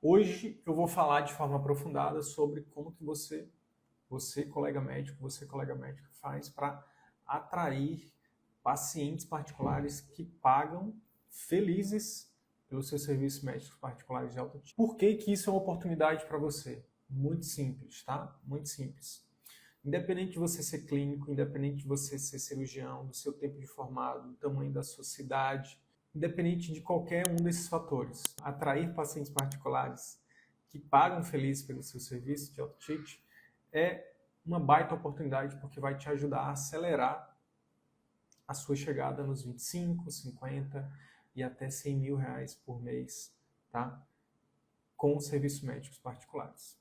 Hoje eu vou falar de forma aprofundada sobre como que você colega médico, faz para atrair pacientes particulares que pagam felizes pelos seus serviços médicos particulares de alto tipo. Por que que isso é uma oportunidade para você? Muito simples, tá? Muito simples. Independente de você ser clínico, independente de você ser cirurgião, do seu tempo de formado, do tamanho da sua cidade, independente de qualquer um desses fatores, atrair pacientes particulares que pagam feliz pelo seu serviço de alto ticket é uma baita oportunidade porque vai te ajudar a acelerar a sua chegada nos 25, 50 e até 100 mil reais por mês, tá? Com os serviços médicos particulares.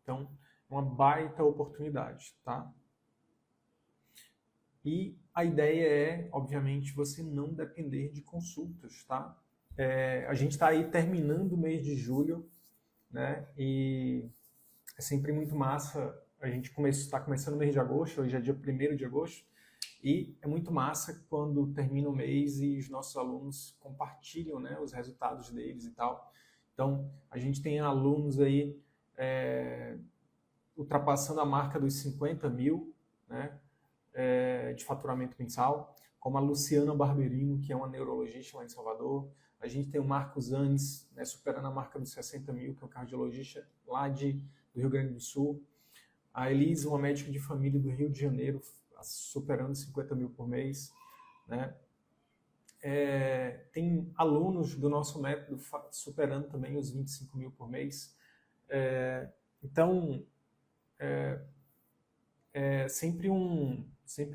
Então, é uma baita oportunidade, tá? E a ideia é, obviamente, você não depender de consultas, tá? A gente está aí terminando o mês de julho, né? E é sempre muito massa. A gente está começando o mês de agosto, hoje é dia 1º de agosto, e é muito massa quando termina o mês e os nossos alunos compartilham, né, os resultados deles e tal. Então, a gente tem alunos aí ultrapassando a marca dos 50 mil, né, de faturamento mensal, como a Luciana Barberino, que é uma neurologista lá em Salvador. A gente tem o Marcos Andes, né, superando a marca dos 60 mil, que é um cardiologista lá do Rio Grande do Sul. A Elisa, uma médica de família do Rio de Janeiro, superando 50 mil por mês, né? Tem alunos do nosso método superando também os 25 mil por mês. Então, sempre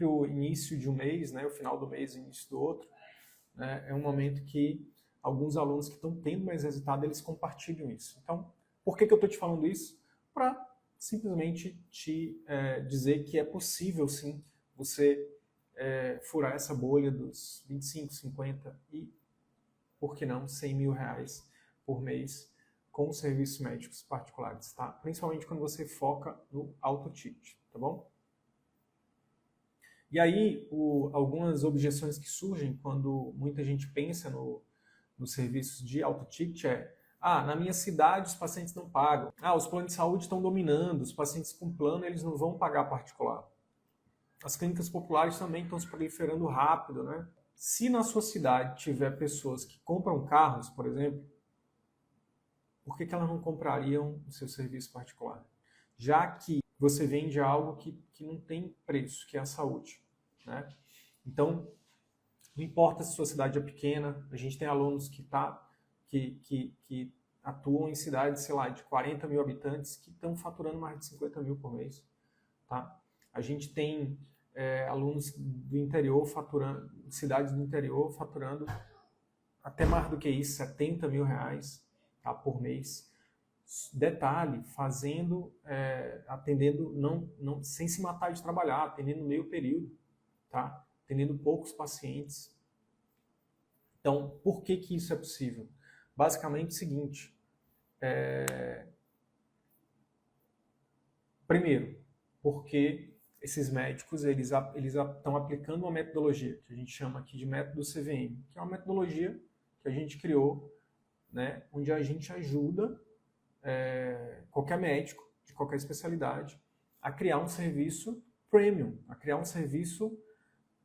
o início de um mês, né, o final do mês e o início do outro, né, é um momento que alguns alunos que estão tendo mais resultado, eles compartilham isso. Então, por que eu estou te falando isso? Para simplesmente te dizer que é possível, sim, você furar essa bolha dos 25, 50 e, por que não, 100 mil reais por mês com serviços médicos particulares, tá? Principalmente quando você foca no alto ticket, tá bom? E aí, algumas objeções que surgem quando muita gente pensa nos serviços de alto ticket na minha cidade os pacientes não pagam. Os planos de saúde estão dominando, os pacientes com plano eles não vão pagar particular. As clínicas populares também estão se proliferando rápido, né? Se na sua cidade tiver pessoas que compram carros, por exemplo, por que elas não comprariam o seu serviço particular? Já que você vende algo que não tem preço, que é a saúde, né? Então, não importa se sua cidade é pequena, a gente tem alunos que atuam em cidades, sei lá, de 40 mil habitantes que estão faturando mais de 50 mil por mês, tá? A gente tem alunos do interior faturando, cidades do interior faturando até mais do que isso, 70 mil reais, tá, por mês. Detalhe, atendendo, não, sem se matar de trabalhar, atendendo meio período, tá? Atendendo poucos pacientes. Então, por que que isso é possível? Basicamente o seguinte, primeiro, porque esses médicos eles estão aplicando uma metodologia que a gente chama aqui de método CVM, que é uma metodologia que a gente criou, né, onde a gente ajuda qualquer médico de qualquer especialidade a criar um serviço premium, a criar um serviço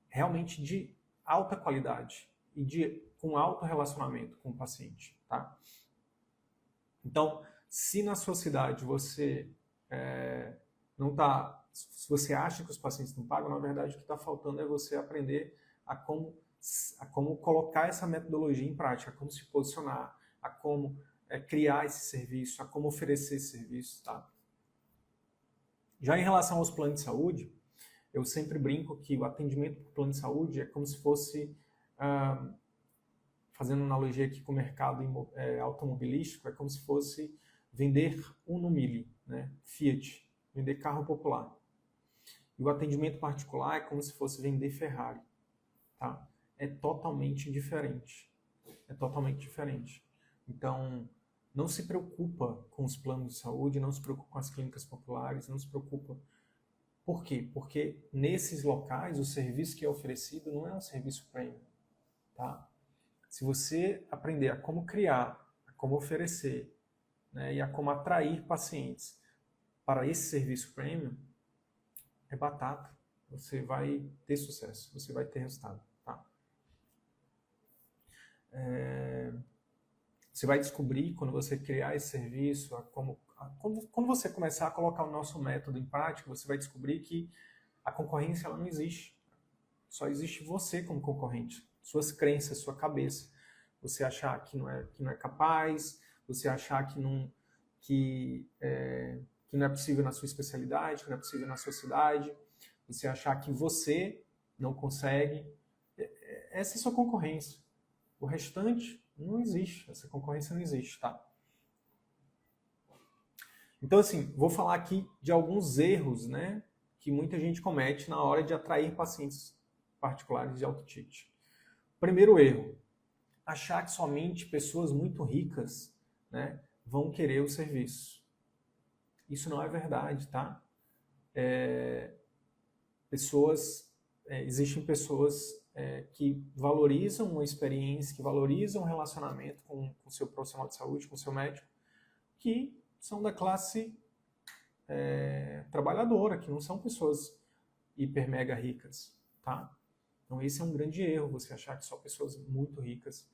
realmente de alta qualidade e com alto relacionamento com o paciente, tá? Então, se na sua cidade você não está, se você acha que os pacientes não pagam, na verdade o que está faltando é você aprender a como colocar essa metodologia em prática, a como se posicionar, a como criar esse serviço, a como oferecer esse serviço, tá? Já em relação aos planos de saúde, eu sempre brinco que o atendimento por plano de saúde é como se fosse, fazendo analogia aqui com o mercado automobilístico, é como se fosse vender Uno Mille, né? Fiat, vender carro popular. E o atendimento particular é como se fosse vender Ferrari, tá? É totalmente diferente. É totalmente diferente. Então, não se preocupa com os planos de saúde, não se preocupa com as clínicas populares, não se preocupa. Por quê? Porque nesses locais o serviço que é oferecido não é um serviço premium, tá? Se você aprender a como criar, a como oferecer né, e a como atrair pacientes para esse serviço premium, é batata. Você vai ter sucesso, você vai ter resultado. Tá? Você vai descobrir, quando você criar esse serviço, quando você começar a colocar o nosso método em prática, você vai descobrir que a concorrência ela não existe. Só existe você como concorrente. Suas crenças, sua cabeça. Você achar que não é capaz, você achar que não é possível na sua especialidade, que não é possível na sua cidade, você achar que você não consegue. Essa é a sua concorrência. O restante não existe. Essa concorrência não existe, tá? Então, assim, vou falar aqui de alguns erros, né, que muita gente comete na hora de atrair pacientes particulares de alto ticket. Primeiro erro, achar que somente pessoas muito ricas, né, vão querer o serviço. Isso não é verdade, tá? Existem pessoas que valorizam uma experiência, que valorizam um relacionamento com o seu profissional de saúde, com o seu médico, que são da classe trabalhadora, que não são pessoas hiper mega ricas, tá? Então esse é um grande erro, você achar que só pessoas muito ricas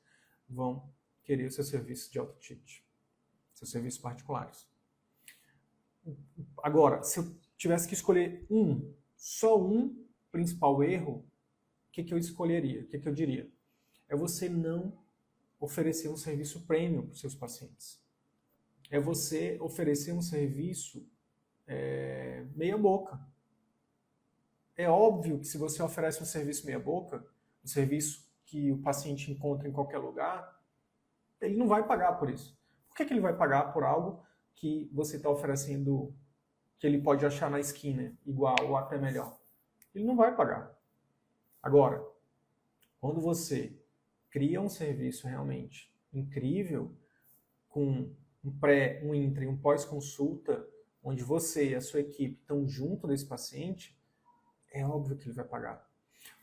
vão querer o seu serviço de alto ticket, seus serviços particulares. Agora, se eu tivesse que escolher só um principal erro, o que eu escolheria? O que eu diria? É você não oferecer um serviço premium para os seus pacientes. É você oferecer um serviço meia boca. É óbvio que se você oferece um serviço meia boca, um serviço que o paciente encontra em qualquer lugar, ele não vai pagar por isso. Por que ele vai pagar por algo que você está oferecendo, que ele pode achar na esquina igual ou até melhor? Ele não vai pagar. Agora, quando você cria um serviço realmente incrível, com um pré, um intra e um pós-consulta, onde você e a sua equipe estão junto desse paciente, é óbvio que ele vai pagar.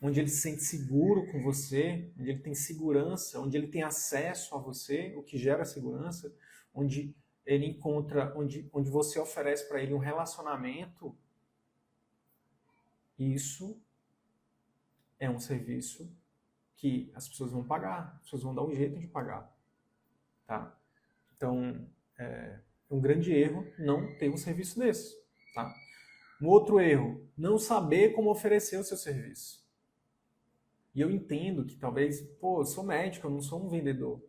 Onde ele se sente seguro com você, onde ele tem segurança, onde ele tem acesso a você, o que gera segurança, onde ele encontra, onde você oferece para ele um relacionamento, isso é um serviço que as pessoas vão pagar, as pessoas vão dar um jeito de pagar. Tá? Então, é um grande erro não ter um serviço desse. Tá? Um outro erro, não saber como oferecer o seu serviço. E eu entendo que talvez, eu sou médico, eu não sou um vendedor.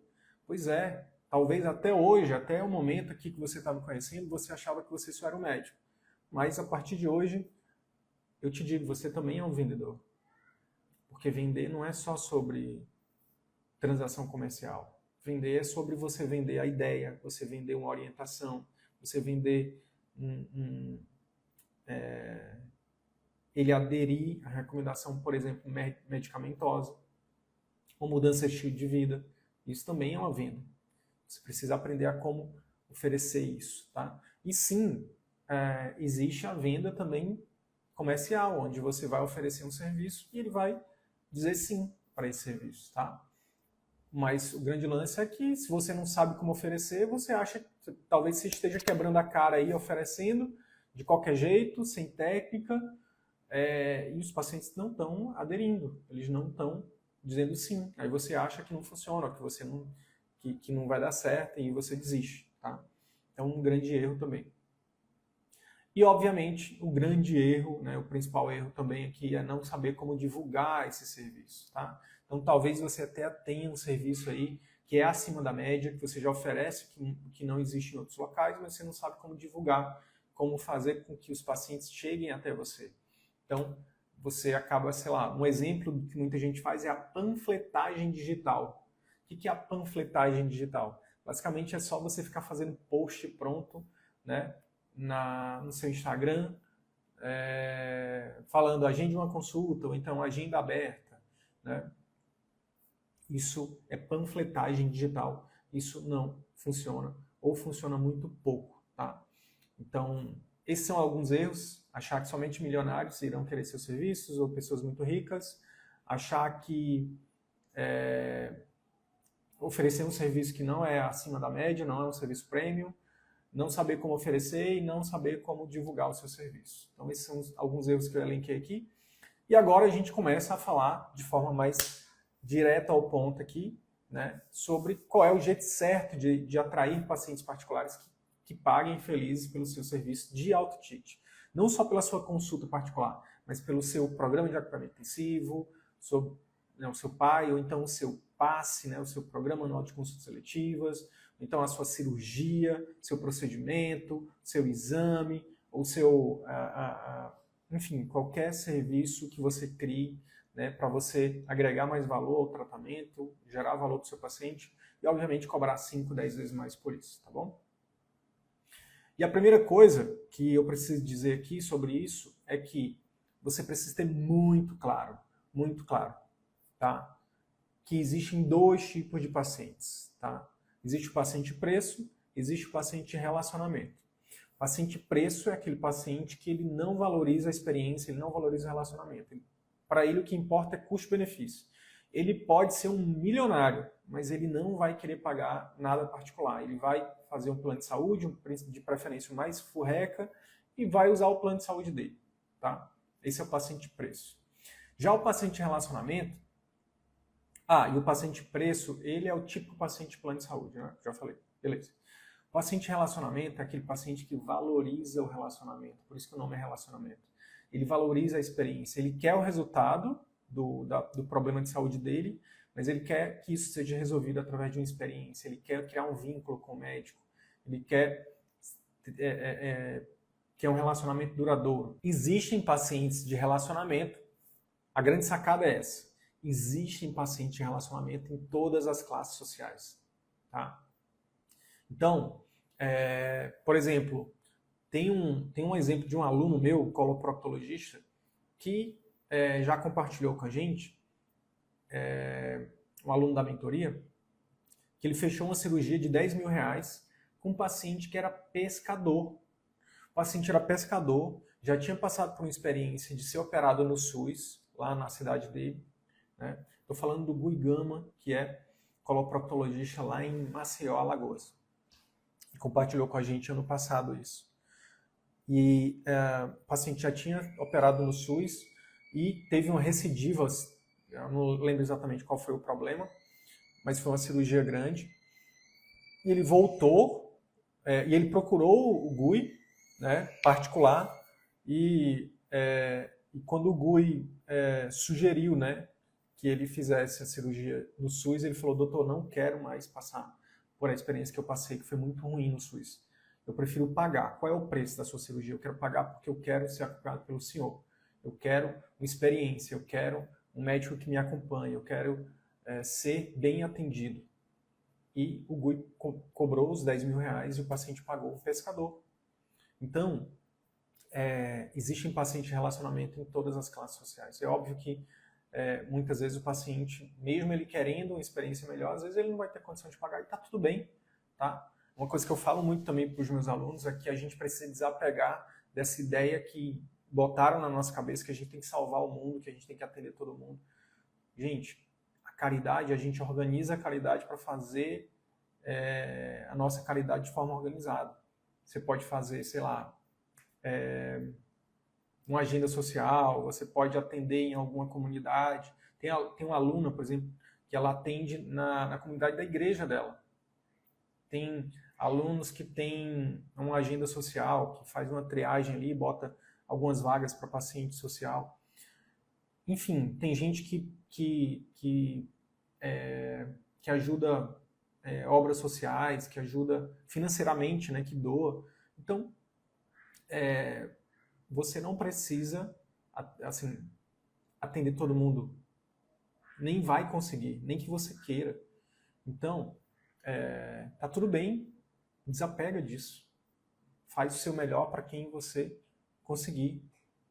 Pois é, talvez até hoje, até o momento aqui que você está me conhecendo, você achava que você só era um médico. Mas a partir de hoje, eu te digo, você também é um vendedor. Porque vender não é só sobre transação comercial. Vender é sobre você vender a ideia, você vender uma orientação, você vender ele aderir à recomendação, por exemplo, medicamentosa, ou mudança de estilo de vida. Isso também é uma venda. Você precisa aprender a como oferecer isso. Tá? E sim, existe a venda também comercial, onde você vai oferecer um serviço e ele vai dizer sim para esse serviço. Tá? Mas o grande lance é que se você não sabe como oferecer, você acha que talvez você esteja quebrando a cara aí oferecendo de qualquer jeito, sem técnica, e os pacientes não estão aderindo, eles não estão dizendo sim. Aí você acha que não funciona, que você não, que não vai dar certo e você desiste. Tá? É um grande erro também. E, obviamente, o grande erro, né, o principal erro também aqui é não saber como divulgar esse serviço. Tá? Então, talvez você até tenha um serviço aí que é acima da média, que você já oferece, que não existe em outros locais, mas você não sabe como divulgar, como fazer com que os pacientes cheguem até você. Então, você acaba, sei lá, um exemplo que muita gente faz é a panfletagem digital. O que é a panfletagem digital? Basicamente é só você ficar fazendo post pronto, né, no seu Instagram, falando agende uma consulta, ou então agenda aberta. Né? Isso é panfletagem digital. Isso não funciona, ou funciona muito pouco. Tá? Então, esses são alguns erros. Achar que somente milionários irão querer seus serviços, ou pessoas muito ricas. Achar que oferecer um serviço que não é acima da média, não é um serviço premium. não saber como oferecer e não saber como divulgar o seu serviço. Então, esses são alguns erros que eu elenquei aqui. E agora a gente começa a falar de forma mais direta ao ponto aqui, né, sobre qual é o jeito certo de atrair pacientes particulares que paguem felizes pelo seu serviço de alto ticket. Não só pela sua consulta particular, mas pelo seu programa de acompanhamento intensivo, o seu PAI, ou então o seu PASSE, né, o seu Programa Anual de Consultas Seletivas, ou então a sua cirurgia, seu procedimento, seu exame, ou seu, enfim, qualquer serviço que você crie, né, para você agregar mais valor ao tratamento, gerar valor para o seu paciente e, obviamente, cobrar 5, 10 vezes mais por isso, tá bom? E a primeira coisa que eu preciso dizer aqui sobre isso é que você precisa ter muito claro, tá? Que existem 2 tipos de pacientes, tá? Existe o paciente preço, existe o paciente relacionamento. O paciente preço é aquele paciente que ele não valoriza a experiência, ele não valoriza o relacionamento. Para ele o que importa é custo-benefício. Ele pode ser um milionário, mas ele não vai querer pagar nada particular. Ele vai fazer um plano de saúde, de preferência mais furreca, e vai usar o plano de saúde dele, tá? Esse é o paciente preço. Já o paciente relacionamento, e o paciente preço, ele é o típico paciente plano de saúde, né? Já falei, beleza. O paciente relacionamento é aquele paciente que valoriza o relacionamento, por isso que o nome é relacionamento. Ele valoriza a experiência, ele quer o resultado do problema de saúde dele, mas ele quer que isso seja resolvido através de uma experiência, ele quer criar um vínculo com o médico, ele quer que é um relacionamento duradouro. Existem pacientes de relacionamento, a grande sacada é essa, existem pacientes de relacionamento em todas as classes sociais, tá? Então, por exemplo, tem um exemplo de um aluno meu, coloproctologista, que já compartilhou com a gente, um aluno da mentoria, que ele fechou uma cirurgia de 10 mil reais com um paciente que era pescador. O paciente era pescador, já tinha passado por uma experiência de ser operado no SUS, lá na cidade dele. Estou falando do Gui Gama, que é coloproctologista lá em Maceió, Alagoas. E compartilhou com a gente ano passado isso. E o paciente já tinha operado no SUS e teve uma recidiva, eu não lembro exatamente qual foi o problema, mas foi uma cirurgia grande. E ele voltou, e ele procurou o Gui, né, particular, e quando o Gui sugeriu, né, que ele fizesse a cirurgia no SUS, ele falou: doutor, não quero mais passar por a experiência que eu passei, que foi muito ruim no SUS. Eu prefiro pagar. Qual é o preço da sua cirurgia? Eu quero pagar porque eu quero ser acompanhado pelo senhor. Eu quero uma experiência, eu quero um médico que me acompanhe, eu quero ser bem atendido. E o Gui cobrou os 10 mil reais e o paciente pagou o pescador. Então, existem pacientes de relacionamento em todas as classes sociais. É óbvio que muitas vezes o paciente, mesmo ele querendo uma experiência melhor, às vezes ele não vai ter condição de pagar e está tudo bem, tá? Uma coisa que eu falo muito também para os meus alunos é que a gente precisa desapegar dessa ideia que botaram na nossa cabeça que a gente tem que salvar o mundo, que a gente tem que atender todo mundo. Gente, a caridade, a gente organiza a caridade para fazer a nossa caridade de forma organizada. Você pode fazer, sei lá, uma agenda social, você pode atender em alguma comunidade. Tem uma aluna, por exemplo, que ela atende na comunidade da igreja dela. Tem alunos que têm uma agenda social, que faz uma triagem ali, bota algumas vagas para paciente social. Enfim, tem gente que ajuda obras sociais, que ajuda financeiramente, né, que doa. Então, você não precisa assim, atender todo mundo. Nem vai conseguir, nem que você queira. Então, tá tudo bem, desapega disso. Faz o seu melhor para quem você conseguir,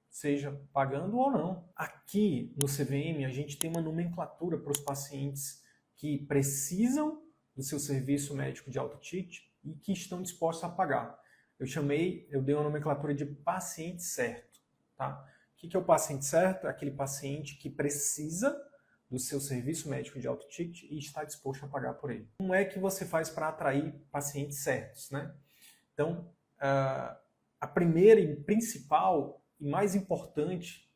seja pagando ou não. Aqui no CVM a gente tem uma nomenclatura para os pacientes que precisam do seu serviço médico de alto ticket e que estão dispostos a pagar. Eu dei uma nomenclatura de paciente certo. Tá? O que é o paciente certo? É aquele paciente que precisa do seu serviço médico de alto ticket e está disposto a pagar por ele. Como é que você faz para atrair pacientes certos, né? Então, a primeira e principal e mais importante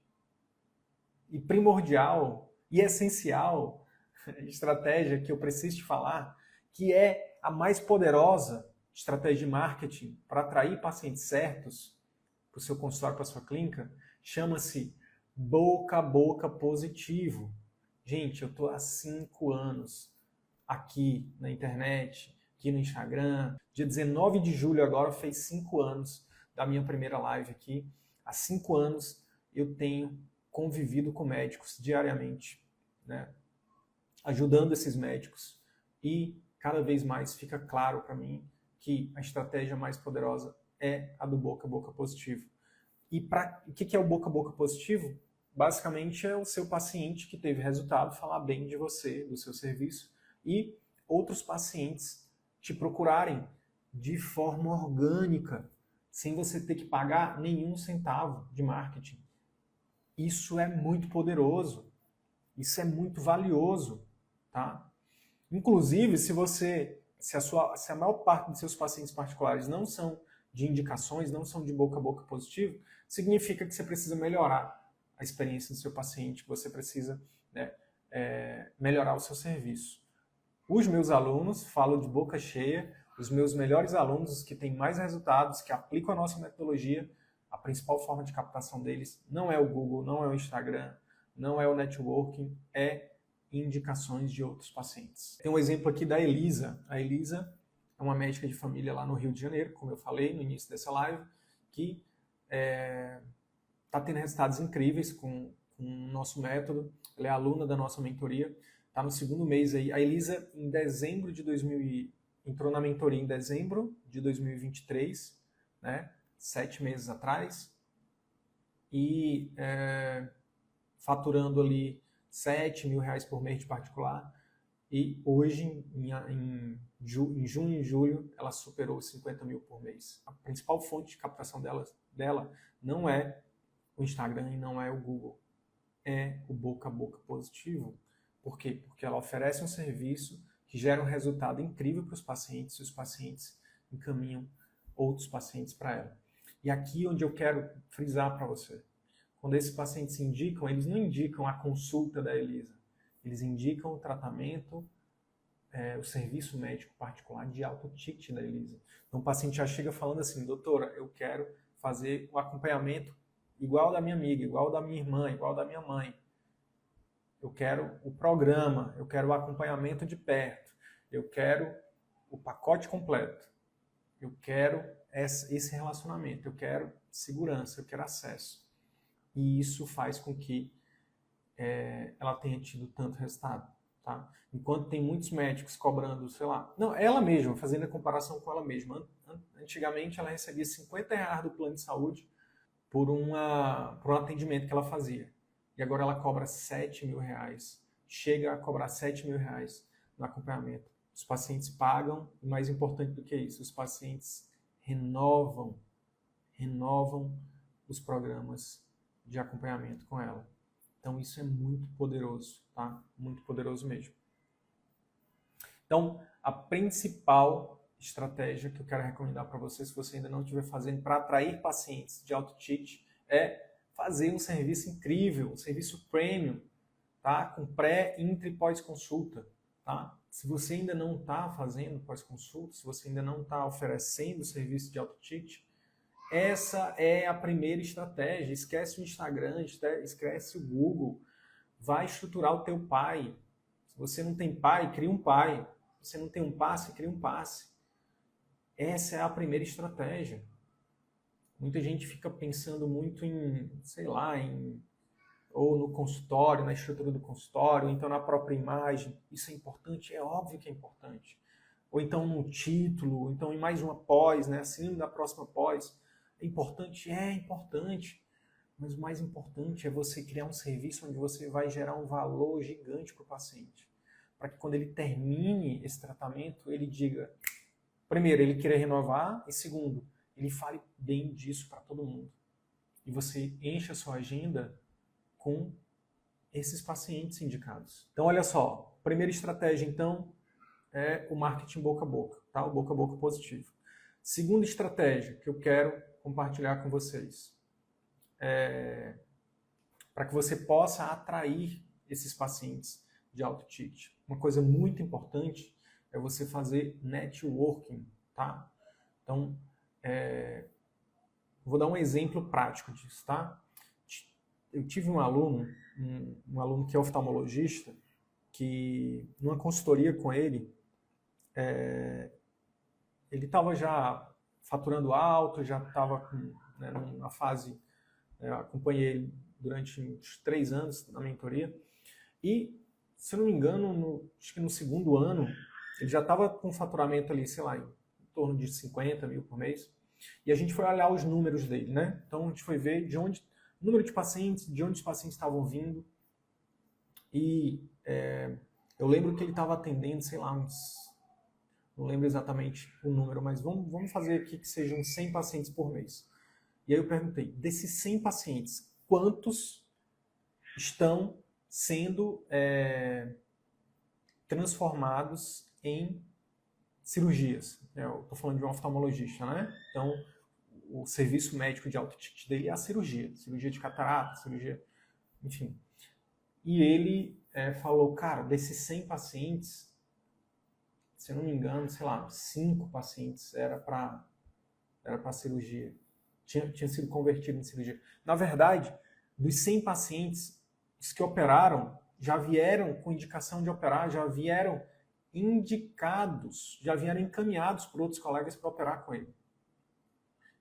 e primordial e essencial estratégia que eu preciso te falar, que é a mais poderosa estratégia de marketing para atrair pacientes certos para o seu consultório, para a sua clínica, chama-se boca a boca positivo. Gente, eu estou há 5 anos aqui na internet, aqui no Instagram. Dia 19 de julho agora fez 5 anos da minha primeira live aqui. Há 5 anos eu tenho convivido com médicos diariamente, né? Ajudando esses médicos, e cada vez mais fica claro para mim que a estratégia mais poderosa é a do boca a boca positivo. E o que é o boca a boca positivo? Basicamente é o seu paciente que teve resultado falar bem de você, do seu serviço, e outros pacientes te procurarem de forma orgânica, sem você ter que pagar nenhum centavo de marketing. Isso é muito poderoso, isso é muito valioso, tá? Inclusive, se a maior parte dos seus pacientes particulares não são de indicações, não são de boca a boca positivo, significa que você precisa melhorar a experiência do seu paciente, que você precisa, né, melhorar o seu serviço. Os meus alunos, falo de boca cheia, os meus melhores alunos, os que têm mais resultados, que aplicam a nossa metodologia, a principal forma de captação deles não é o Google, não é o Instagram, não é o networking, é indicações de outros pacientes. Tem um exemplo aqui da Elisa. A Elisa é uma médica de família lá no Rio de Janeiro, como eu falei no início dessa live, que está tendo resultados incríveis com o nosso método. Ela é aluna da nossa mentoria, está no 2º mês aí. A Elisa, entrou na mentoria em dezembro de 2023, né? 7 meses atrás, e faturando ali R$7.000 por mês de particular, e hoje, em junho e julho, ela superou 50 mil por mês. A principal fonte de captação dela não é o Instagram e não é o Google, é o boca a boca positivo. Por quê? Porque ela oferece um serviço que gera um resultado incrível para os pacientes, e os pacientes encaminham outros pacientes para ela. E aqui onde eu quero frisar para você, quando esses pacientes se indicam, eles não indicam a consulta da Elisa, eles indicam o tratamento, o serviço médico particular de alto ticket da Elisa. Então o paciente já chega falando assim: doutora, eu quero fazer o acompanhamento igual da minha amiga, igual da minha irmã, igual da minha mãe. Eu quero o programa, eu quero o acompanhamento de perto, eu quero o pacote completo, eu quero esse relacionamento, eu quero segurança, eu quero acesso. E isso faz com que ela tenha tido tanto resultado. Tá? Enquanto tem muitos médicos cobrando, sei lá, não, ela mesma, fazendo a comparação com ela mesma. Antigamente ela recebia R$50 do plano de saúde por um atendimento que ela fazia. E agora ela cobra R$7.000, chega a cobrar R$7.000 no acompanhamento. Os pacientes pagam, e mais importante do que isso, os pacientes renovam os programas de acompanhamento com ela. Então isso é muito poderoso, tá? Muito poderoso mesmo. Então, a principal estratégia que eu quero recomendar para você, se você ainda não estiver fazendo para atrair pacientes de alto ticket, é fazer um serviço incrível, um serviço premium, tá? Com pré, intra e pós-consulta, tá? Se você ainda não está fazendo pós-consulta, se você ainda não está oferecendo serviço de alto ticket, essa é a primeira estratégia. Esquece o Instagram, esquece o Google. Vai estruturar o teu pai. Se você não tem pai, cria um pai. Se você não tem um passe, cria um passe. Essa é a primeira estratégia. Muita gente fica pensando muito em, sei lá, ou no consultório, na estrutura do consultório, ou então na própria imagem. Isso é importante? É óbvio que é importante. Ou então no título, ou então em mais uma pós, né? Acima da próxima pós. É importante? É importante. Mas o mais importante é você criar um serviço onde você vai gerar um valor gigante para o paciente. Para que quando ele termine esse tratamento, ele diga, primeiro, ele queira renovar, e segundo, ele fale bem disso para todo mundo. E você enche a sua agenda com esses pacientes indicados. Então, olha só, primeira estratégia, então, é o marketing boca a boca, tá? O boca a boca positivo. Segunda estratégia que eu quero compartilhar com vocês, para que você possa atrair esses pacientes de alto ticket. Uma coisa muito importante é você fazer networking, tá? Então, vou dar um exemplo prático disso, tá? Eu tive um aluno que é oftalmologista, que numa consultoria com ele, ele estava já faturando alto, já estava numa fase, acompanhei ele durante uns 3 anos na mentoria, e, se eu não me engano, acho que no segundo ano, ele já estava com faturamento ali, sei lá, em torno de 50 mil por mês, e a gente foi olhar os números dele, né? Então a gente foi ver o número de pacientes, de onde os pacientes estavam vindo, e eu lembro que ele estava atendendo, sei lá, não lembro exatamente o número, mas vamos fazer aqui que sejam 100 pacientes por mês. E aí eu perguntei, desses 100 pacientes, quantos estão sendo transformados em cirurgias? Eu estou falando de um oftalmologista, né? Então, o serviço médico de alto ticket dele é a cirurgia de catarata, cirurgia, enfim. E ele falou, cara, desses 100 pacientes, se eu não me engano, sei lá, 5 pacientes era para cirurgia. Tinha sido convertido em cirurgia. Na verdade, dos 100 pacientes, os que operaram já vieram com indicação de operar, já vieram indicados, já vieram encaminhados por outros colegas para operar com ele.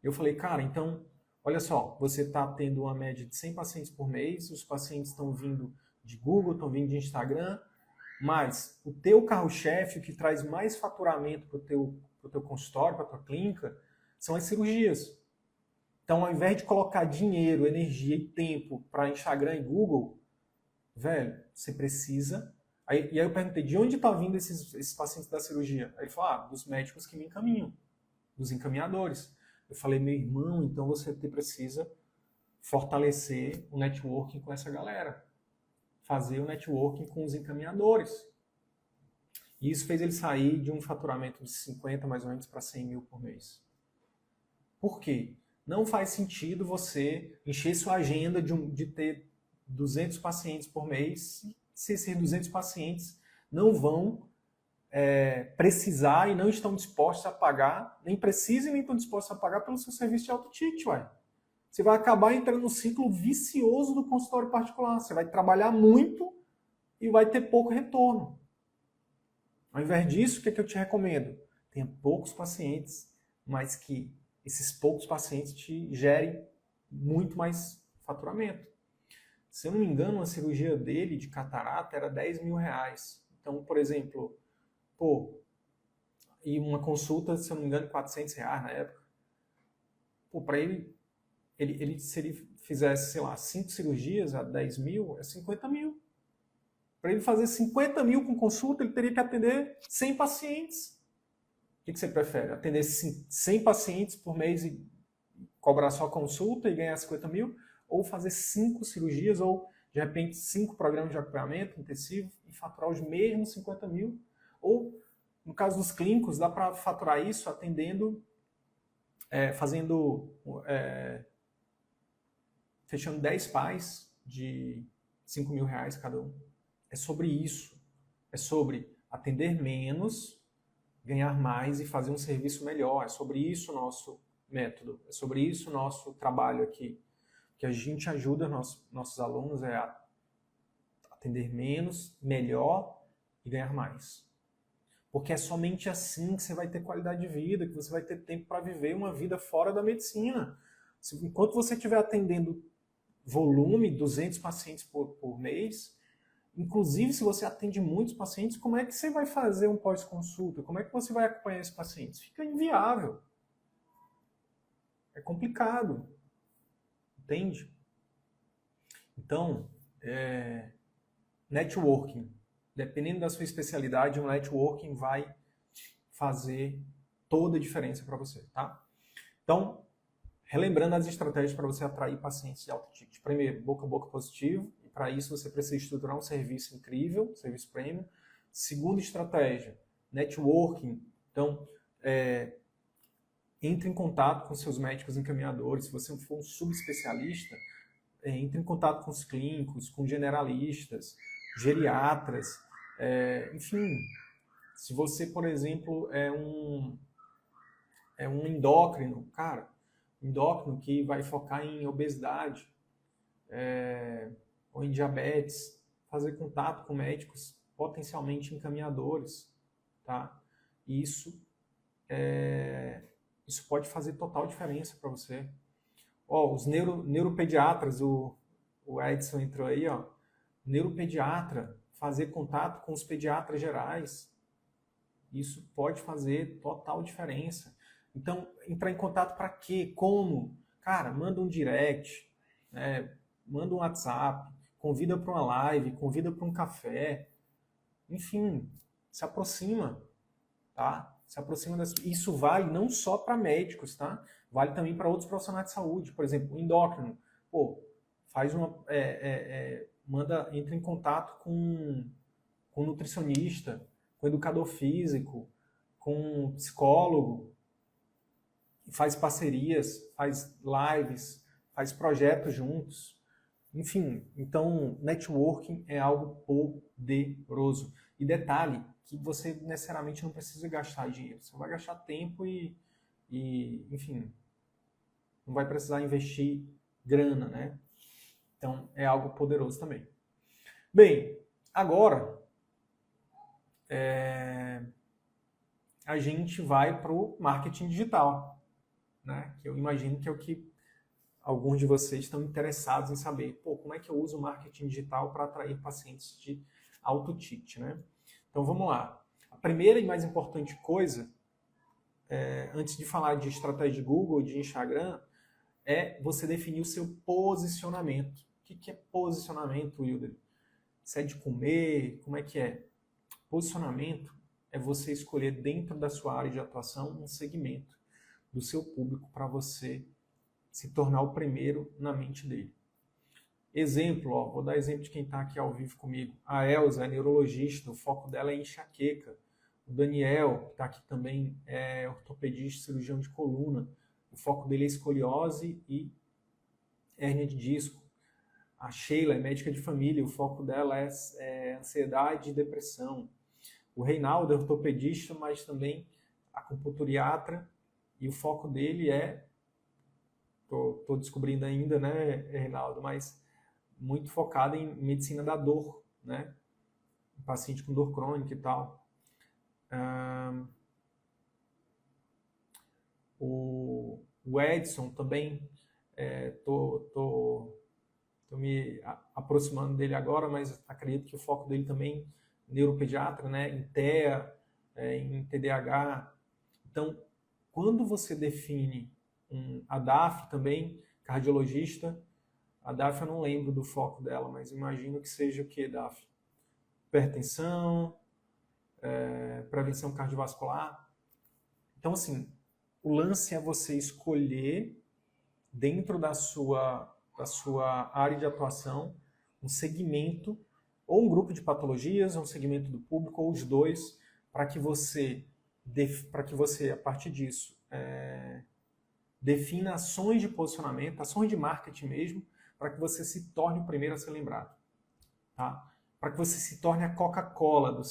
Eu falei, cara, então, olha só, você está tendo uma média de 100 pacientes por mês, os pacientes estão vindo de Google, estão vindo de Instagram, mas o teu carro-chefe, o que traz mais faturamento para o teu consultório, para a tua clínica, são as cirurgias. Então, ao invés de colocar dinheiro, energia e tempo para Instagram e Google, velho, você precisa... E aí eu perguntei, de onde está vindo esses pacientes da cirurgia? Aí ele falou, dos médicos que me encaminham, dos encaminhadores. Eu falei, meu irmão, então você precisa fortalecer o networking com essa galera. Fazer o networking com os encaminhadores. E isso fez ele sair de um faturamento de 50 mais ou menos para 100 mil por mês. Por quê? Não faz sentido você encher sua agenda de ter 200 pacientes por mês se esses 200 pacientes não vão precisar e não estão dispostos a pagar, nem precisam e nem estão dispostos a pagar pelo seu serviço de alto ticket, ué. Você vai acabar entrando no ciclo vicioso do consultório particular. Você vai trabalhar muito e vai ter pouco retorno. Ao invés disso, o que é que eu te recomendo? Tenha poucos pacientes, mas que esses poucos pacientes te gerem muito mais faturamento. Se eu não me engano, a cirurgia dele de catarata era 10 mil reais. Então, por exemplo, e uma consulta, se eu não me engano, 400 reais na época. Para ele, se ele fizesse, sei lá, 5 cirurgias a 10 mil, é 50 mil. Para ele fazer 50 mil com consulta, ele teria que atender 100 pacientes. O que você prefere? Atender 100 pacientes por mês e cobrar só consulta e ganhar 50 mil? Ou fazer 5 cirurgias, ou de repente 5 programas de acompanhamento intensivo e faturar os mesmos 50 mil? Ou, no caso dos clínicos, dá para faturar isso atendendo, fechando 10 pais de 5 mil reais cada um. É sobre isso. É sobre atender menos, ganhar mais e fazer um serviço melhor. É sobre isso o nosso método. É sobre isso o nosso trabalho aqui. Que a gente ajuda nossos alunos a atender menos, melhor e ganhar mais. Porque é somente assim que você vai ter qualidade de vida, que você vai ter tempo para viver uma vida fora da medicina. Enquanto você estiver atendendo volume, 200 pacientes por mês, inclusive se você atende muitos pacientes, como é que você vai fazer um pós-consulta? Como é que você vai acompanhar esses pacientes? Fica inviável. É complicado. Entende? Então, networking. Dependendo da sua especialidade, um networking vai fazer toda a diferença para você, tá? Então, relembrando as estratégias para você atrair pacientes de alto ticket. Primeiro, boca a boca positivo. E para isso você precisa estruturar um serviço incrível, serviço premium. Segunda estratégia, networking. Então, entre em contato com seus médicos encaminhadores. Se você for um subespecialista, entre em contato com os clínicos, com generalistas, geriatras, enfim. Se você, por exemplo, é um endócrino, cara, endócrino que vai focar em obesidade, ou em diabetes, fazer contato com médicos potencialmente encaminhadores, tá? E isso pode fazer total diferença para você. Os neuropediatras, o Edson entrou aí, neuropediatra, fazer contato com os pediatras gerais, isso pode fazer total diferença. Então, entrar em contato para quê? Como? Cara, manda um direct, manda um WhatsApp, convida para uma live, convida para um café, enfim, se aproxima, tá? Se aproxima das... Isso vale não só para médicos, tá? Vale também para outros profissionais de saúde. Por exemplo, o endócrino. Faz uma... entra em contato com um nutricionista, com um educador físico, com um psicólogo, faz parcerias, faz lives, faz projetos juntos. Enfim, então, networking é algo poderoso. E detalhe, que você necessariamente não precisa gastar dinheiro. Você vai gastar tempo e enfim, não vai precisar investir grana, né? Então, é algo poderoso também. Bem, agora a gente vai para o marketing digital, né? Que eu imagino que é o que alguns de vocês estão interessados em saber. Como é que eu uso o marketing digital para atrair pacientes de alto ticket, né? Então, vamos lá. A primeira e mais importante coisa, antes de falar de estratégia de Google, de Instagram, é você definir o seu posicionamento. O que é posicionamento, Wilder? Se é de comer? Como é que é? Posicionamento é você escolher dentro da sua área de atuação um segmento do seu público para você se tornar o primeiro na mente dele. Exemplo, vou dar exemplo de quem está aqui ao vivo comigo. A Elza é neurologista, o foco dela é enxaqueca. O Daniel, que está aqui também, é ortopedista, cirurgião de coluna. O foco dele é escoliose e hérnia de disco. A Sheila é médica de família, o foco dela é ansiedade e depressão. O Reinaldo é ortopedista, mas também acupunturiatra, e o foco dele tô descobrindo ainda, né, Reinaldo, mas muito focado em medicina da dor, né? Paciente com dor crônica e tal. O Edson também, tô me aproximando dele agora, mas acredito que o foco dele também neuropediatra, né, em TEA, em TDAH. Então, quando você define a DAF também, cardiologista, a DAF eu não lembro do foco dela, mas imagino que seja o que, DAF? Hipertensão, prevenção cardiovascular. Então, assim, o lance é você escolher dentro da sua área de atuação um segmento, ou um grupo de patologias, um segmento do público, ou os dois, para que você, a partir disso, defina ações de posicionamento, ações de marketing mesmo, para que você se torne o primeiro a ser lembrado. Tá? Para que você se torne a Coca-Cola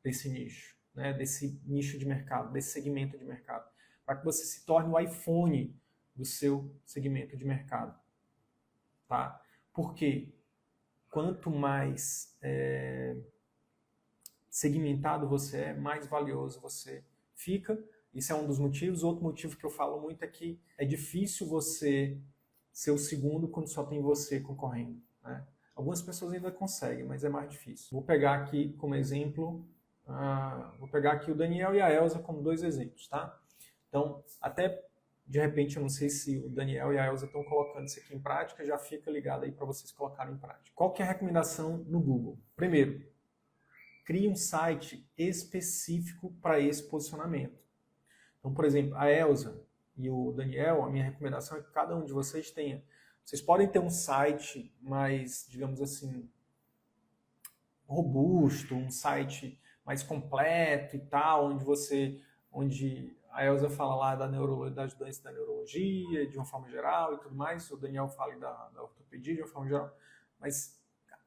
desse nicho, né? Desse nicho de mercado, desse segmento de mercado. Para que você se torne o iPhone do seu segmento de mercado. Tá? Porque quanto mais segmentado você é, mais valioso você fica. Isso é um dos motivos. Outro motivo que eu falo muito é que é difícil você ser o segundo quando só tem você concorrendo, né? Algumas pessoas ainda conseguem, mas é mais difícil. Vou pegar aqui como exemplo, vou pegar aqui o Daniel e a Elza como dois exemplos, tá? Então, até de repente, eu não sei se o Daniel e a Elza estão colocando isso aqui em prática, já fica ligado aí para vocês colocarem em prática. Qual que é a recomendação no Google? Primeiro, crie um site específico para esse posicionamento. Então, por exemplo, a Elza e o Daniel, a minha recomendação é que cada um de vocês tenha. Vocês podem ter um site mais, digamos assim, robusto, um site mais completo e tal, onde a Elza fala lá das doenças da neurologia, de uma forma geral e tudo mais, o Daniel fala da ortopedia de uma forma geral, mas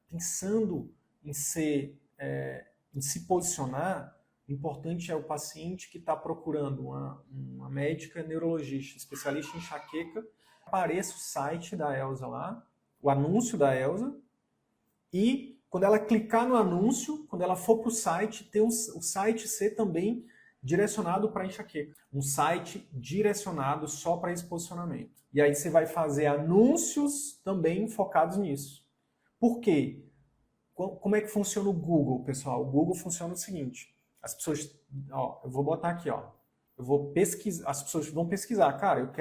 pensando em se posicionar, o importante é o paciente que está procurando uma médica neurologista, especialista em enxaqueca, apareça o site da Elza lá, o anúncio da Elza, e quando ela clicar no anúncio, quando ela for para o site, ter o site ser também direcionado para enxaqueca. Um site direcionado só para esse posicionamento. E aí você vai fazer anúncios também focados nisso. Por quê? Como é que funciona o Google, pessoal? O Google funciona o seguinte. As pessoas, eu vou botar aqui, eu vou pesquisar, as pessoas vão pesquisar, cara, eu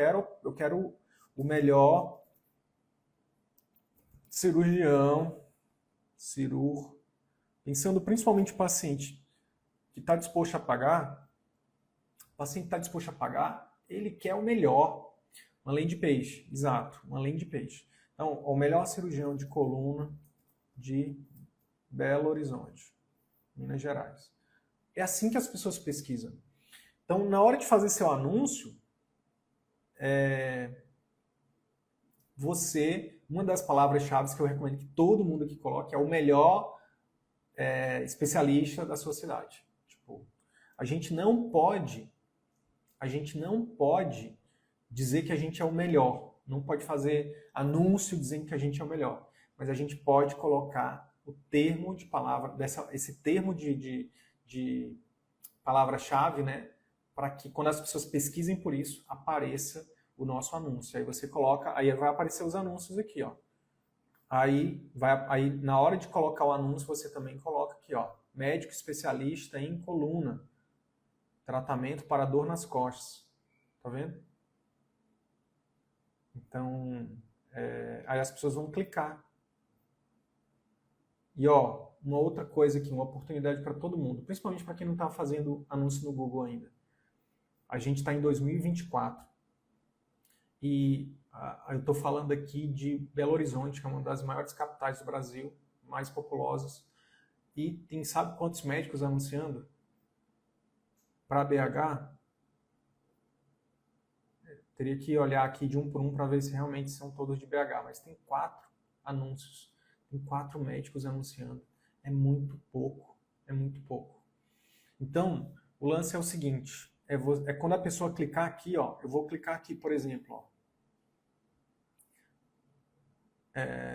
quero o melhor cirurgião, pensando principalmente no paciente que está disposto a pagar, o paciente está disposto a pagar, ele quer o melhor, uma landing page, exato, uma landing page. Então, o melhor cirurgião de coluna de Belo Horizonte, Minas Gerais. É assim que as pessoas pesquisam. Então, na hora de fazer seu anúncio, uma das palavras-chave que eu recomendo que todo mundo aqui coloque é o melhor especialista da sua cidade. Tipo, a gente não pode dizer que a gente é o melhor. Não pode fazer anúncio dizendo que a gente é o melhor. Mas a gente pode colocar o termo de palavra, esse termo de palavra-chave, né? Para que quando as pessoas pesquisem por isso, apareça o nosso anúncio. Aí você coloca, aí vai aparecer os anúncios aqui, ó. Aí na hora de colocar o anúncio, você também coloca aqui, ó, médico especialista em coluna, tratamento para dor nas costas. Tá vendo? Então, aí as pessoas vão clicar. E ó, uma outra coisa aqui, uma oportunidade para todo mundo, principalmente para quem não está fazendo anúncio no Google ainda. A gente está em 2024 e eu estou falando aqui de Belo Horizonte, que é uma das maiores capitais do Brasil, mais populosas, e tem sabe quantos médicos anunciando? Para BH, teria que olhar aqui de um por um para ver se realmente são todos de BH, mas tem 4 anúncios, tem 4 médicos anunciando. É muito pouco, é muito pouco. Então, o lance é o seguinte, é quando a pessoa clicar aqui, ó, eu vou clicar aqui, por exemplo, ó,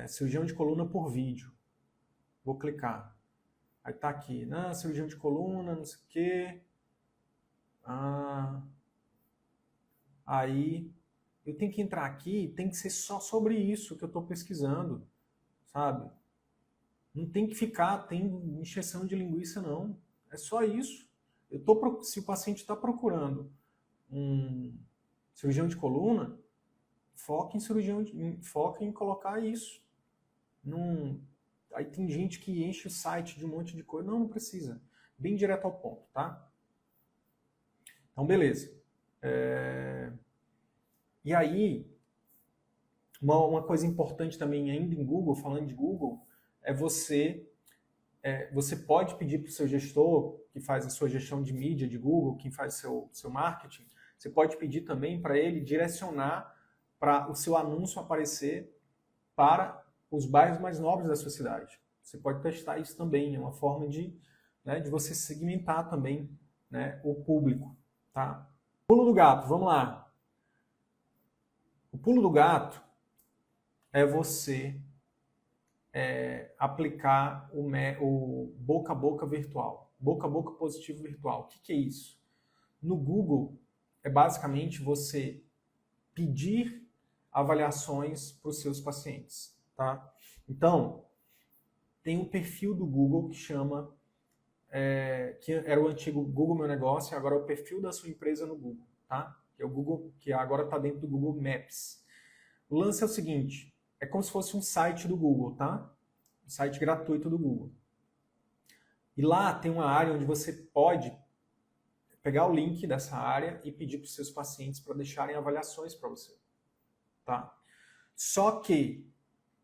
cirurgião de coluna por vídeo. Vou clicar. Aí tá aqui, cirurgião de coluna, não sei o quê. Aí eu tenho que entrar aqui, tem que ser só sobre isso que eu estou pesquisando, sabe? Não tem que ficar tendo encheção de linguiça, não. É só isso. Se o paciente está procurando um cirurgião de coluna, foca em colocar isso. Aí tem gente que enche o site de um monte de coisa. Não precisa. Bem direto ao ponto, tá? Então, beleza. E aí, uma coisa importante também ainda em Google, falando de Google, você pode pedir para o seu gestor, que faz a sua gestão de mídia de Google, que faz seu marketing, você pode pedir também para ele direcionar para o seu anúncio aparecer para os bairros mais nobres da sua cidade. Você pode testar isso também, é uma forma de você segmentar também, né, o público. Tá? Pulo do gato, vamos lá. O pulo do gato é você aplicar o boca a boca virtual, boca a boca positivo virtual. O que é isso? No Google, é basicamente você pedir avaliações para os seus pacientes. Tá? Então, tem um perfil do Google que chama, que era o antigo Google Meu Negócio, agora é o perfil da sua empresa no Google. Tá? Que é o Google, que agora está dentro do Google Maps. O lance é o seguinte, é como se fosse um site do Google, tá? Um site gratuito do Google. E lá tem uma área onde você pode pegar o link dessa área e pedir para os seus pacientes para deixarem avaliações para você. Tá? Só que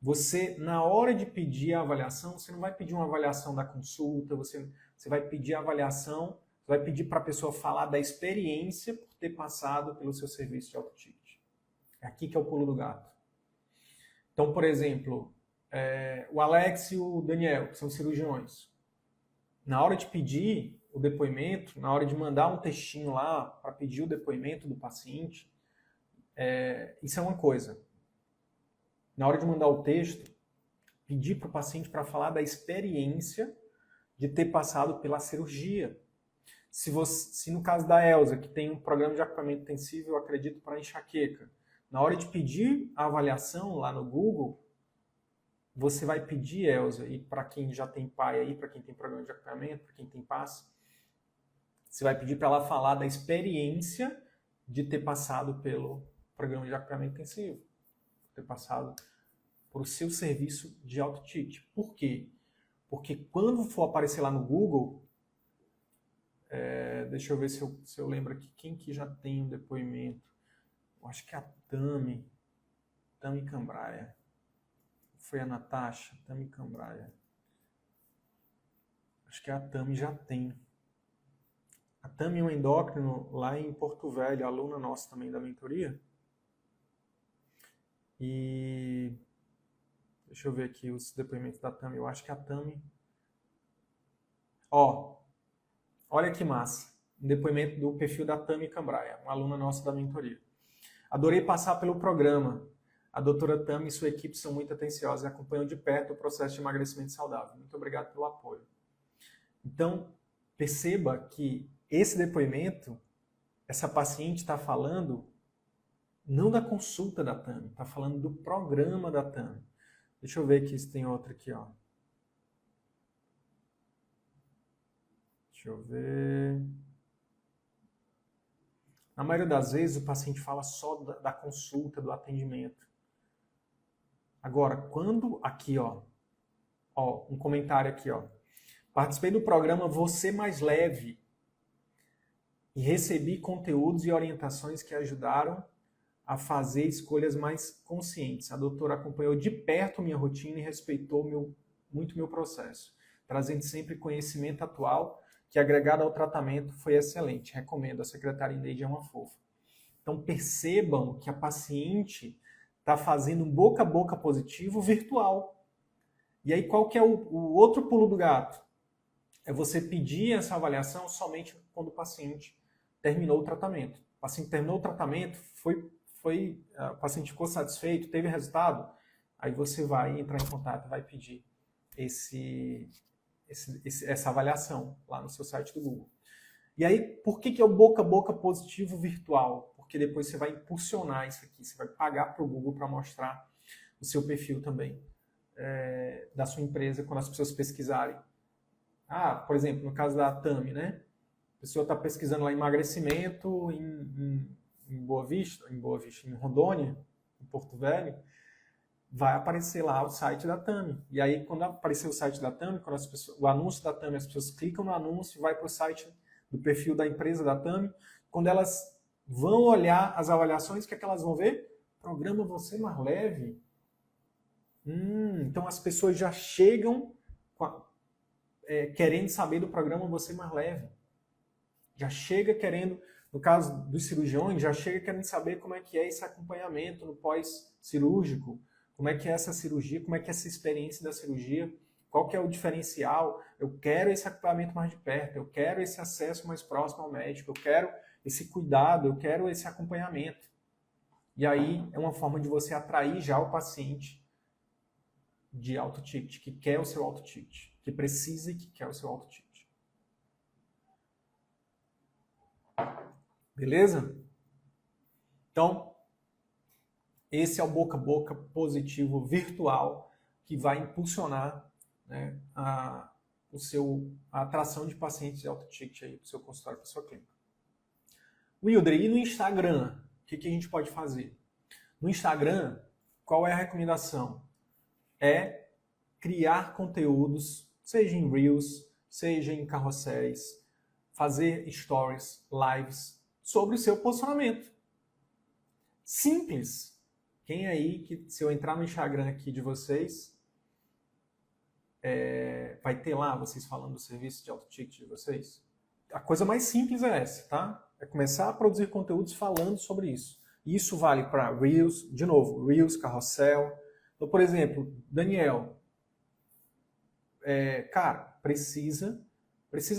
você, na hora de pedir a avaliação, você não vai pedir uma avaliação da consulta, você vai pedir a avaliação Você vai pedir para a pessoa falar da experiência por ter passado pelo seu serviço de auto-ticket. É aqui que é o pulo do gato. Então, por exemplo, o Alex e o Daniel, que são cirurgiões, na hora de pedir o depoimento, na hora de mandar um textinho lá para pedir o depoimento do paciente, isso é uma coisa. Na hora de mandar o texto, pedir para o paciente para falar da experiência de ter passado pela cirurgia. Se no caso da Elza, que tem um programa de acompanhamento intensivo, eu acredito, para enxaqueca, na hora de pedir a avaliação lá no Google, você vai pedir, Elza, e para quem já tem pai aí, para quem tem programa de acompanhamento, para quem tem PAS, você vai pedir para ela falar da experiência de ter passado pelo programa de acompanhamento intensivo, ter passado por o seu serviço de auto-ticket. Por quê? Porque quando for aparecer lá no Google, deixa eu ver se eu lembro aqui, quem que já tem um depoimento? Eu acho que é a Tami Cambraia. Foi a Natasha, Tami Cambraia. Acho que a Tami já tem. A Tami é um endócrino lá em Porto Velho, aluna nossa também da mentoria. E deixa eu ver aqui os depoimentos da Tami. Eu acho que a Tami... Olha que massa. Um depoimento do perfil da Tami Cambraia, uma aluna nossa da mentoria. Adorei passar pelo programa. A doutora Tami e sua equipe são muito atenciosos e acompanham de perto o processo de emagrecimento saudável. Muito obrigado pelo apoio. Então, perceba que esse depoimento, essa paciente está falando não da consulta da Tami, está falando do programa da Tami. Deixa eu ver aqui se tem outra aqui, ó. Deixa eu ver. Na maioria das vezes o paciente fala só da consulta, do atendimento. Agora, quando aqui, ó, um comentário aqui, ó. Participei do programa Você Mais Leve e recebi conteúdos e orientações que ajudaram a fazer escolhas mais conscientes. A doutora acompanhou de perto minha rotina e respeitou muito meu processo, trazendo sempre conhecimento atual que, agregado ao tratamento, foi excelente. Recomendo, a secretária Indeide é uma fofa. Então, percebam que a paciente está fazendo um boca a boca positivo virtual. E aí, qual que é o outro pulo do gato? É você pedir essa avaliação somente quando o paciente terminou o tratamento. O paciente terminou o tratamento, o paciente ficou satisfeito, teve resultado, aí você vai entrar em contato, vai pedir essa avaliação lá no seu site do Google. E aí, por que é o boca a boca positivo virtual? Porque depois você vai impulsionar isso aqui, você vai pagar para o Google para mostrar o seu perfil também, da sua empresa, quando as pessoas pesquisarem. Por exemplo, no caso da Tami, né? A pessoa está pesquisando lá emagrecimento em Boa Vista, em Rondônia, em Porto Velho, vai aparecer lá o site da Tami. E aí, quando aparecer o site da Tami, quando o anúncio da Tami, as pessoas clicam no anúncio e vai para o site do perfil da empresa da Tami. Quando elas vão olhar as avaliações, o que é que elas vão ver? Programa Você Mais Leve. Então as pessoas já chegam querendo saber do programa Você Mais Leve. Já chega querendo, no caso dos cirurgiões, já chega querendo saber como é que é esse acompanhamento no pós-cirúrgico, como é que é essa cirurgia, como é que é essa experiência da cirurgia, qual que é o diferencial. Eu quero esse acompanhamento mais de perto, eu quero esse acesso mais próximo ao médico, eu quero esse cuidado, eu quero esse acompanhamento. E aí é uma forma de você atrair já o paciente de auto-ticket, que quer o seu auto-ticket, que precisa e que quer o seu auto-ticket. Beleza? Então, esse é o boca a boca positivo virtual que vai impulsionar, né, a atração de pacientes de auto-ticket aí para o seu consultório, para a sua clínica. Wildre, e no Instagram, o que a gente pode fazer? No Instagram, qual é a recomendação? É criar conteúdos, seja em Reels, seja em carrosséis, fazer stories, lives, sobre o seu posicionamento. Simples. Quem aí, que se eu entrar no Instagram aqui de vocês, vai ter lá vocês falando do serviço de auto-ticket de vocês? a coisa mais simples é essa, tá? É começar a produzir conteúdos falando sobre isso. Isso vale para Reels, de novo, Reels, Carrossel. Então, por exemplo, Daniel, cara, precisa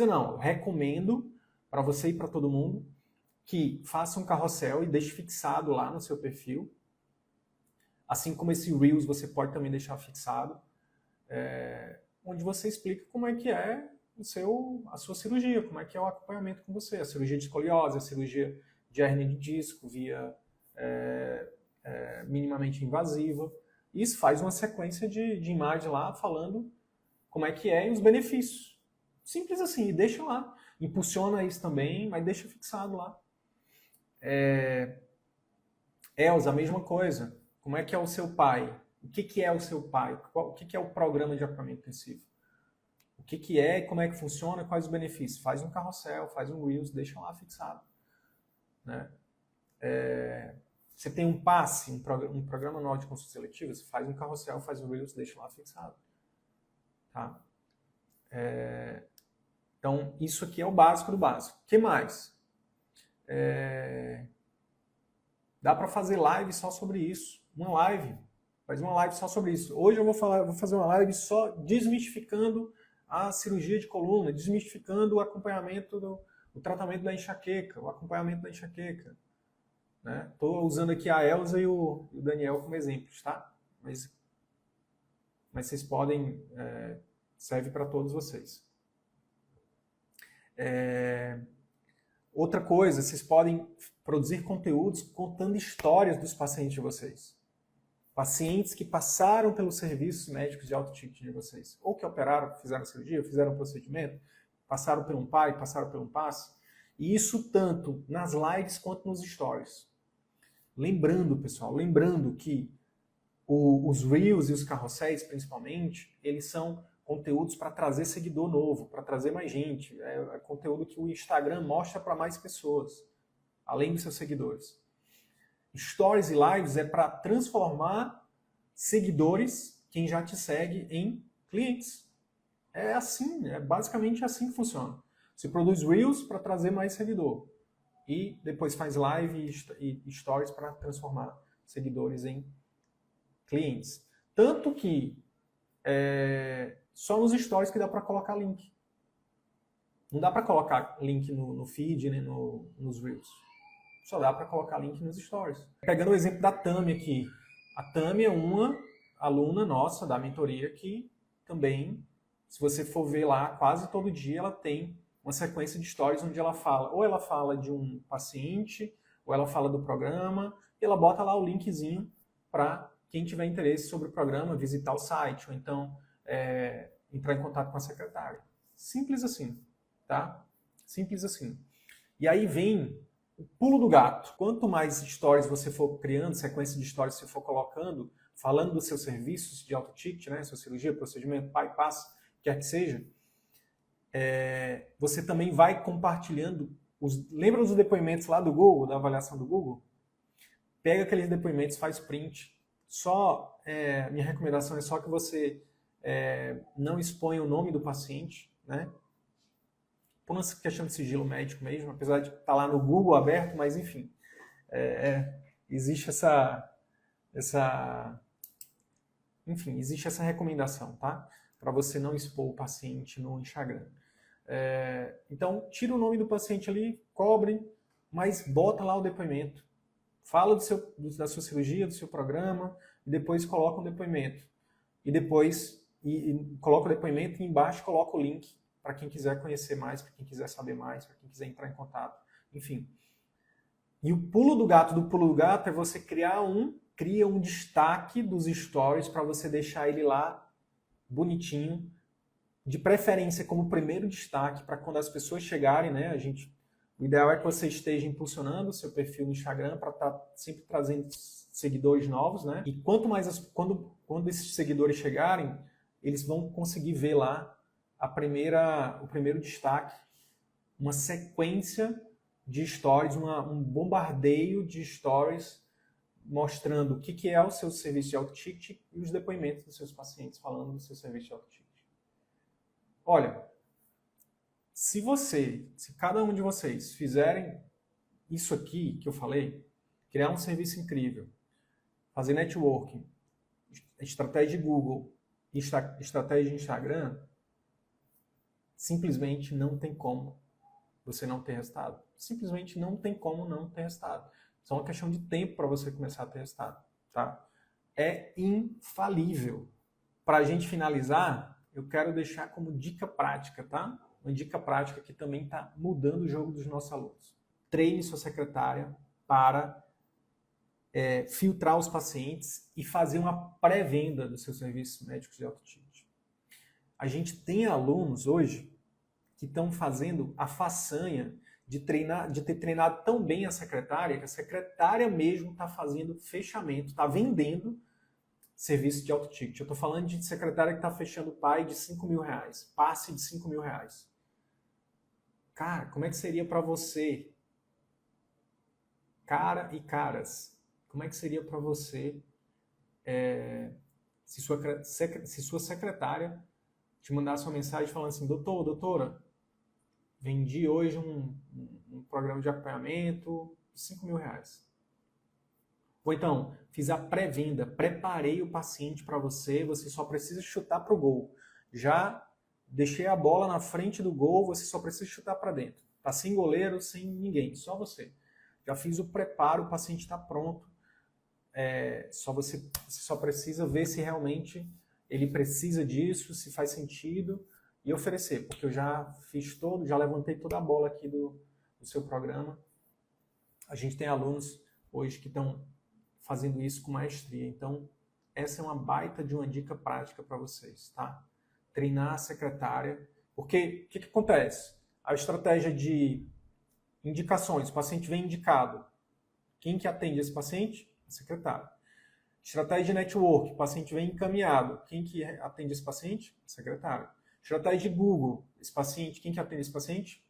não, eu recomendo para você e para todo mundo que faça um carrossel e deixe fixado lá no seu perfil. Assim como esse Reels você pode também deixar fixado, onde você explica como é que é a sua cirurgia, como é que é o acompanhamento com você, a cirurgia de escoliose, a cirurgia de hérnia de disco via minimamente invasiva. Isso faz uma sequência de imagem lá falando como é que é e os benefícios. Simples assim, e deixa lá. Impulsiona isso também, mas deixa fixado lá. Elza, a mesma coisa. Como é que é o seu pai? O que é o seu pai? O que é o programa de acompanhamento intensivo? O que é, como é que funciona, quais os benefícios? Faz um carrossel, faz um Reels, deixa lá fixado. Né? Você tem um passe, um programa anual de consulta seletiva, você faz um carrossel, faz um Reels, deixa lá fixado. Tá? Então, isso aqui é o básico do básico. O que mais? Dá para fazer live só sobre isso. Uma live. Faz uma live só sobre isso. Hoje eu vou fazer uma live só desmistificando a cirurgia de coluna, desmistificando o acompanhamento o tratamento da enxaqueca, o acompanhamento da enxaqueca. Estou usando aqui a Elza e o Daniel como exemplos, tá? Mas vocês podem... serve para todos vocês. Outra coisa, vocês podem produzir conteúdos contando histórias dos pacientes de vocês. Pacientes que passaram pelos serviços médicos de alto ticket de vocês. Ou que operaram, fizeram cirurgia, fizeram procedimento, passaram por um PAI, passaram por um passe. E isso tanto nas lives quanto nos stories. Lembrando, pessoal, que os Reels e os carrosséis, principalmente, eles são conteúdos para trazer seguidor novo, para trazer mais gente. É conteúdo que o Instagram mostra para mais pessoas, além dos seus seguidores. Stories e lives é para transformar seguidores, quem já te segue, em clientes. É assim, é basicamente assim que funciona. Você produz Reels para trazer mais seguidor. E depois faz live e stories para transformar seguidores em clientes. Tanto que só nos stories que dá para colocar link. Não dá para colocar link no feed nem nos Reels. Só dá para colocar link nos stories. Pegando o exemplo da Tami aqui. A Tami é uma aluna nossa da mentoria que também, se você for ver lá, quase todo dia ela tem uma sequência de stories onde ela fala, ou ela fala de um paciente, ou ela fala do programa, e ela bota lá o linkzinho para quem tiver interesse sobre o programa, visitar o site, ou então entrar em contato com a secretária. Simples assim, tá? Simples assim. E aí vem o pulo do gato. Quanto mais stories você for criando, sequência de stories você for colocando, falando dos seus serviços de auto ticket, né, sua cirurgia, procedimento, PAI, passe, quer que seja, você também vai compartilhando. Lembra dos depoimentos lá do Google, da avaliação do Google? Pega aqueles depoimentos, faz print. Minha recomendação é só que você não exponha o nome do paciente, né? Por uma questão de sigilo médico mesmo, apesar de estar lá no Google aberto, mas enfim, existe existe essa recomendação, tá? Para você não expor o paciente no Instagram. Então, tira o nome do paciente ali, cobre, mas bota lá o depoimento. Fala da sua cirurgia, do seu programa, e depois coloca um depoimento. E depois coloca o depoimento e embaixo coloca o link para quem quiser conhecer mais, para quem quiser saber mais, para quem quiser entrar em contato, enfim. E o pulo do gato é você cria um destaque dos stories para você deixar ele lá bonitinho, de preferência como primeiro destaque para quando as pessoas chegarem, né? O ideal é que você esteja impulsionando o seu perfil no Instagram para estar sempre trazendo seguidores novos, né? E quanto mais quando esses seguidores chegarem, eles vão conseguir ver lá o primeiro destaque, uma sequência de stories, um bombardeio de stories mostrando o que é o seu serviço de auto ticket e os depoimentos dos seus pacientes falando do seu serviço de auto ticket. Olha, Se cada um de vocês fizerem isso aqui que eu falei, criar um serviço incrível, fazer networking, estratégia de Google, estratégia de Instagram, simplesmente não tem como você não ter resultado. Simplesmente não tem como não ter resultado. Só uma questão de tempo para você começar a ter resultado, tá? É infalível. Para a gente finalizar, eu quero deixar como dica prática, tá? Uma dica prática que também está mudando o jogo dos nossos alunos. Treine sua secretária para filtrar os pacientes e fazer uma pré-venda dos seus serviços médicos de alto ticket. A gente tem alunos hoje que estão fazendo a façanha de ter treinado tão bem a secretária, que a secretária mesmo está fazendo fechamento, está vendendo serviço de alto ticket. Eu estou falando de secretária que está fechando PAI de R$5.000, passe de R$5.000. Cara, como é que seria para você, cara e caras, como é que seria para você se sua secretária te mandasse uma mensagem falando assim, doutora, vendi hoje um programa de acompanhamento de R$5.000. Ou então, fiz a pré-venda, preparei o paciente para você, você só precisa chutar para o gol. Já deixei a bola na frente do gol, você só precisa chutar para dentro. Tá sem goleiro, sem ninguém, só você. Já fiz o preparo, o paciente está pronto. Você só precisa ver se realmente ele precisa disso, se faz sentido e oferecer, porque eu já fiz já levantei toda a bola aqui do seu programa. A gente tem alunos hoje que estão fazendo isso com maestria, então essa é uma baita de uma dica prática para vocês, tá? Treinar a secretária, porque o que acontece? A estratégia de indicações, o paciente vem indicado. Quem que atende esse paciente? A secretária. Estratégia de network, o paciente vem encaminhado. Quem que atende esse paciente? A secretária. Estratégia de Google, esse paciente, quem que atende esse paciente?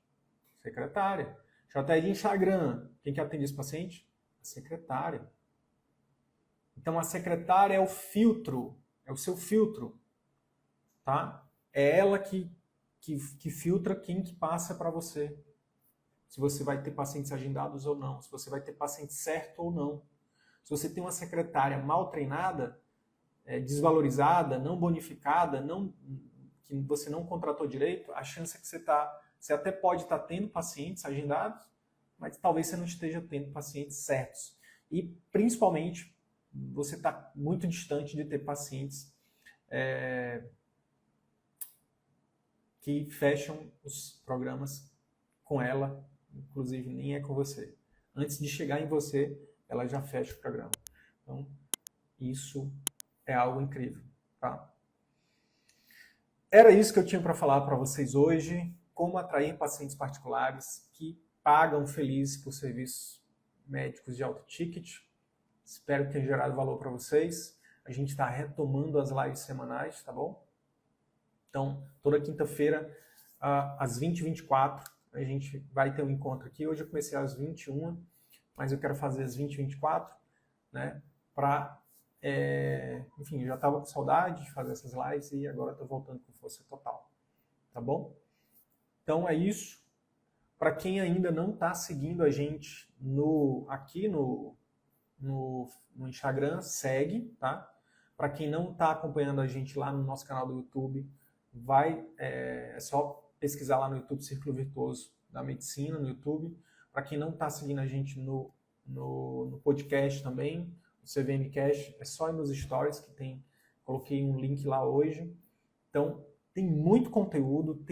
A secretária. Estratégia de Instagram, quem que atende esse paciente? A secretária. Então a secretária é o filtro, é o seu filtro, tá? É ela que filtra quem que passa para você. Se você vai ter pacientes agendados ou não, se você vai ter paciente certo ou não. Se você tem uma secretária mal treinada, desvalorizada, não bonificada, que você não contratou direito, a chance é que você até pode estar tendo pacientes agendados, mas talvez você não esteja tendo pacientes certos. E, principalmente, você está muito distante de ter pacientes que fecham os programas com ela, inclusive nem é com você. Antes de chegar em você, ela já fecha o programa. Então, isso é algo incrível, tá? Era isso que eu tinha para falar para vocês hoje, como atrair pacientes particulares que pagam felizes por serviços médicos de alto ticket. Espero que tenha gerado valor para vocês. A gente está retomando as lives semanais, tá bom? Então, toda quinta-feira, às 20h24, a gente vai ter um encontro aqui. Hoje eu comecei às 21h, mas eu quero fazer às 20h24, né? Enfim, eu já estava com saudade de fazer essas lives e agora estou voltando com força total, tá bom? Então é isso. Para quem ainda não está seguindo a gente aqui no Instagram, segue, tá? Para quem não está acompanhando a gente lá no nosso canal do YouTube, é só pesquisar lá no YouTube Círculo Virtuoso da Medicina, no YouTube. Para quem não está seguindo a gente no podcast também, o CVMcast, é só ir nos stories que coloquei um link lá hoje. Então, tem muito conteúdo,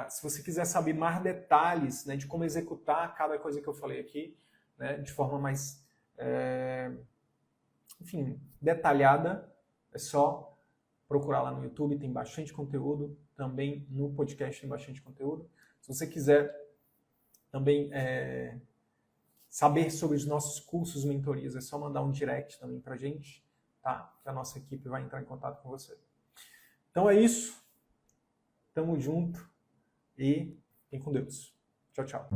se você quiser saber mais detalhes, né, de como executar cada coisa que eu falei aqui, né, de forma mais, detalhada, é só procurar lá no YouTube, tem bastante conteúdo, também no podcast tem bastante conteúdo. Se você quiser também saber sobre os nossos cursos, mentorias, é só mandar um direct também pra gente, tá? Que a nossa equipe vai entrar em contato com você. Então é isso. Tamo junto e fiquem com Deus. Tchau, tchau.